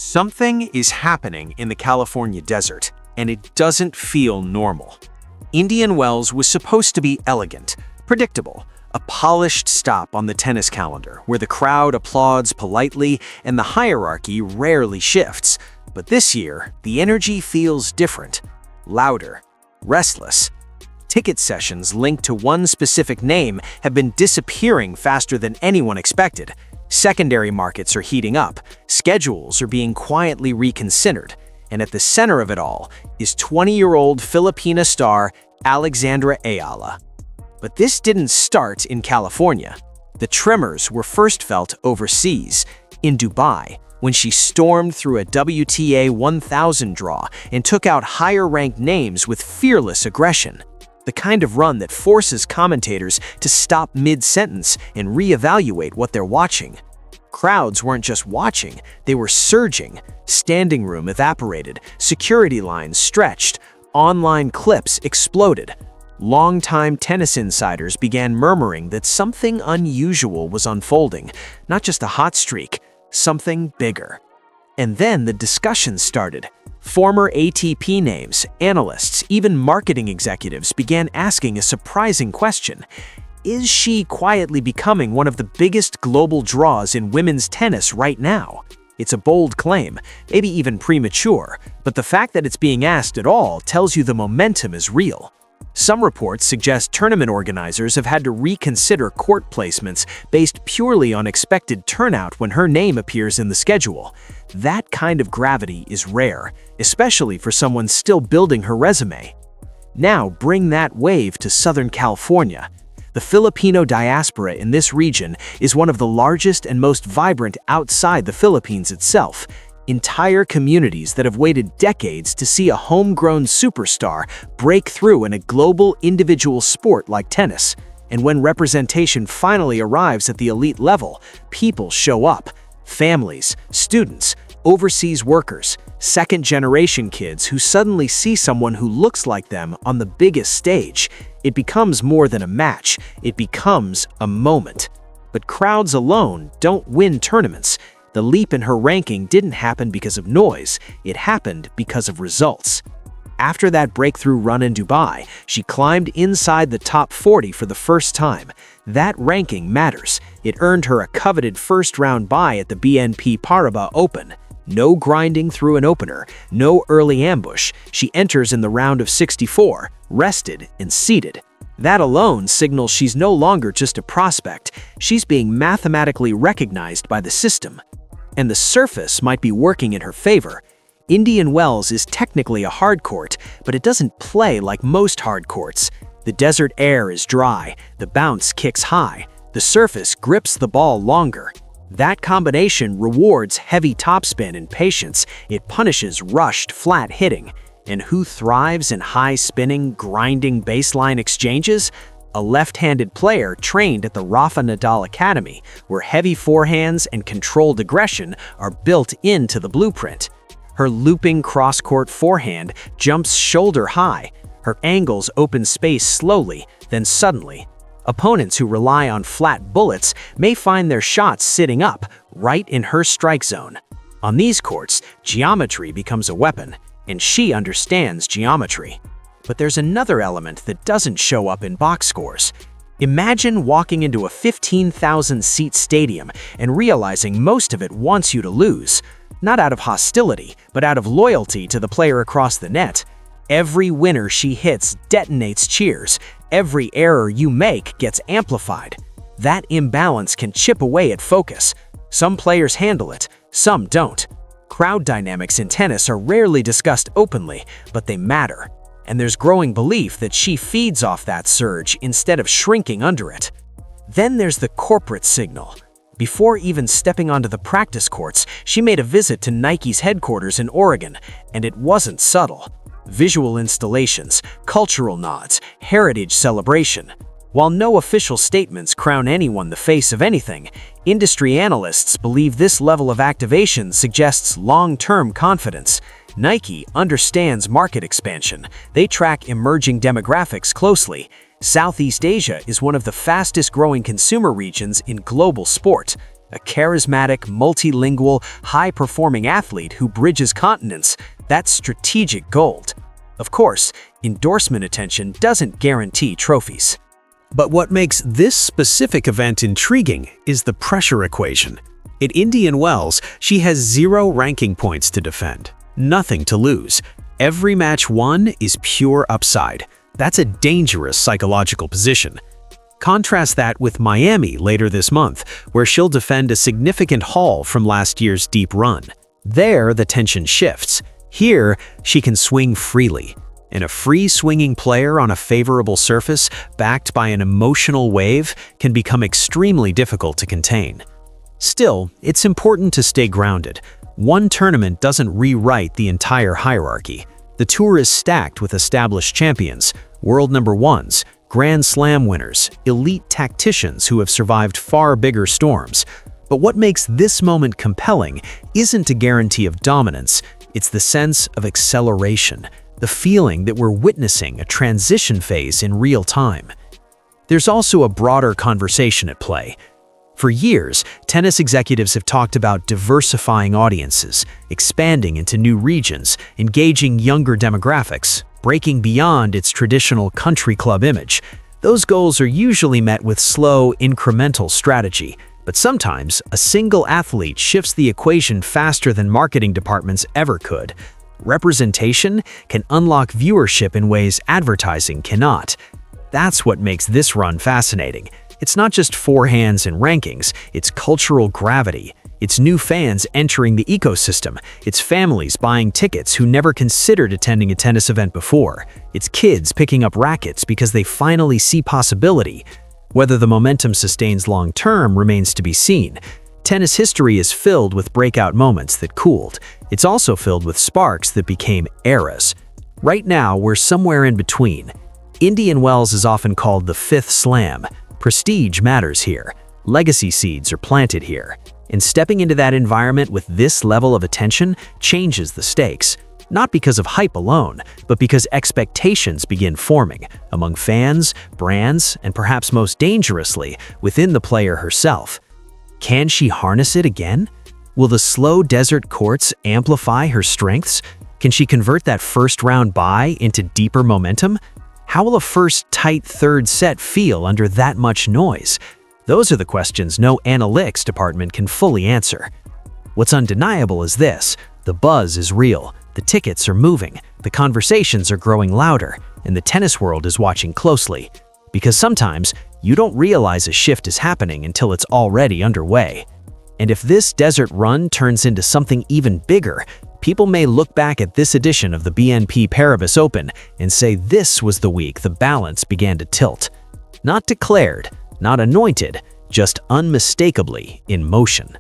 Something is happening in the California desert, and it doesn't feel normal. Indian Wells was supposed to be elegant, predictable, a polished stop on the tennis calendar where the crowd applauds politely and the hierarchy rarely shifts. But this year, the energy feels different, louder, restless. Ticket sessions linked to one specific name have been disappearing faster than anyone expected. Secondary markets are heating up, schedules are being quietly reconsidered, and at the center of it all is 20-year-old Filipina star Alexandra Eala. But this didn't start in California. The tremors were first felt overseas, in Dubai, when she stormed through a WTA 1000 draw and took out higher-ranked names with fearless aggression. The kind of run that forces commentators to stop mid-sentence and reevaluate what they're watching. Crowds weren't just watching, they were surging. Standing room evaporated, security lines stretched, online clips exploded. Longtime tennis insiders began murmuring that something unusual was unfolding, not just a hot streak, something bigger. And then the discussion started. Former ATP names, analysts, even marketing executives began asking a surprising question. Is she quietly becoming one of the biggest global draws in women's tennis right now? It's a bold claim, maybe even premature, but the fact that it's being asked at all tells you the momentum is real. Some reports suggest tournament organizers have had to reconsider court placements based purely on expected turnout when her name appears in the schedule. That kind of gravity is rare, especially for someone still building her resume. Now bring that wave to Southern California. The Filipino diaspora in this region is one of the largest and most vibrant outside the Philippines itself. Entire communities that have waited decades to see a homegrown superstar break through in a global individual sport like tennis. And when representation finally arrives at the elite level, people show up. Families, students, overseas workers, second-generation kids who suddenly see someone who looks like them on the biggest stage. It becomes more than a match, it becomes a moment. But crowds alone don't win tournaments. The leap in her ranking didn't happen because of noise, it happened because of results. After that breakthrough run in Dubai, she climbed inside the top 40 for the first time. That ranking matters. It earned her a coveted first-round bye at the BNP Paribas Open. No grinding through an opener, no early ambush. She enters in the round of 64, rested and seated. That alone signals she's no longer just a prospect, she's being mathematically recognized by the system. And the surface might be working in her favor. Indian Wells is technically a hard court, but it doesn't play like most hard courts. The desert air is dry, the bounce kicks high, the surface grips the ball longer. That combination rewards heavy topspin and patience, it punishes rushed, flat hitting. And who thrives in high-spinning, grinding baseline exchanges? A left-handed player trained at the Rafa Nadal Academy, where heavy forehands and controlled aggression are built into the blueprint. Her looping cross-court forehand jumps shoulder high. Her angles open space slowly, then suddenly. Opponents who rely on flat bullets may find their shots sitting up, right in her strike zone. On these courts, geometry becomes a weapon, and she understands geometry. But there's another element that doesn't show up in box scores. Imagine walking into a 15,000-seat stadium and realizing most of it wants you to lose. Not out of hostility, but out of loyalty to the player across the net. Every winner she hits detonates cheers. Every error you make gets amplified. That imbalance can chip away at focus. Some players handle it, some don't. Crowd dynamics in tennis are rarely discussed openly, but they matter. And there's growing belief that she feeds off that surge instead of shrinking under it. Then there's the corporate signal. Before even stepping onto the practice courts, she made a visit to Nike's headquarters in Oregon, and it wasn't subtle. Visual installations, cultural nods, heritage celebration. While no official statements crown anyone the face of anything, industry analysts believe this level of activation suggests long-term confidence. Nike understands market expansion. They track emerging demographics closely. Southeast Asia is one of the fastest-growing consumer regions in global sport. A charismatic, multilingual, high-performing athlete who bridges continents. That's strategic gold. Of course, endorsement attention doesn't guarantee trophies. But what makes this specific event intriguing is the pressure equation. At Indian Wells, she has 0 ranking points to defend, nothing to lose. Every match won is pure upside. That's a dangerous psychological position. Contrast that with Miami later this month, where she'll defend a significant haul from last year's deep run. There, the tension shifts. Here, she can swing freely. And a free-swinging player on a favorable surface, backed by an emotional wave, can become extremely difficult to contain. Still, it's important to stay grounded. One tournament doesn't rewrite the entire hierarchy. The tour is stacked with established champions, world number ones, Grand Slam winners, elite tacticians who have survived far bigger storms. But what makes this moment compelling isn't a guarantee of dominance, it's the sense of acceleration, the feeling that we're witnessing a transition phase in real time. There's also a broader conversation at play. For years, tennis executives have talked about diversifying audiences, expanding into new regions, engaging younger demographics, breaking beyond its traditional country club image. Those goals are usually met with slow, incremental strategy, but sometimes a single athlete shifts the equation faster than marketing departments ever could. Representation can unlock viewership in ways advertising cannot. That's what makes this run fascinating. It's not just forehands and rankings, it's cultural gravity. It's new fans entering the ecosystem. It's families buying tickets who never considered attending a tennis event before. It's kids picking up rackets because they finally see possibility. Whether the momentum sustains long-term remains to be seen. Tennis history is filled with breakout moments that cooled. It's also filled with sparks that became eras. Right now, we're somewhere in between. Indian Wells is often called the fifth slam. Prestige matters here. Legacy seeds are planted here. And stepping into that environment with this level of attention changes the stakes. Not because of hype alone, but because expectations begin forming among fans, brands, and perhaps most dangerously, within the player herself. Can she harness it again? Will the slow desert courts amplify her strengths? Can she convert that first-round bye into deeper momentum? How will a first tight third set feel under that much noise? Those are the questions no analytics department can fully answer. What's undeniable is this: the buzz is real, the tickets are moving, the conversations are growing louder, and the tennis world is watching closely. Because sometimes, you don't realize a shift is happening until it's already underway. And if this desert run turns into something even bigger, people may look back at this edition of the BNP Paribas Open and say this was the week the balance began to tilt. Not declared, not anointed, just unmistakably in motion.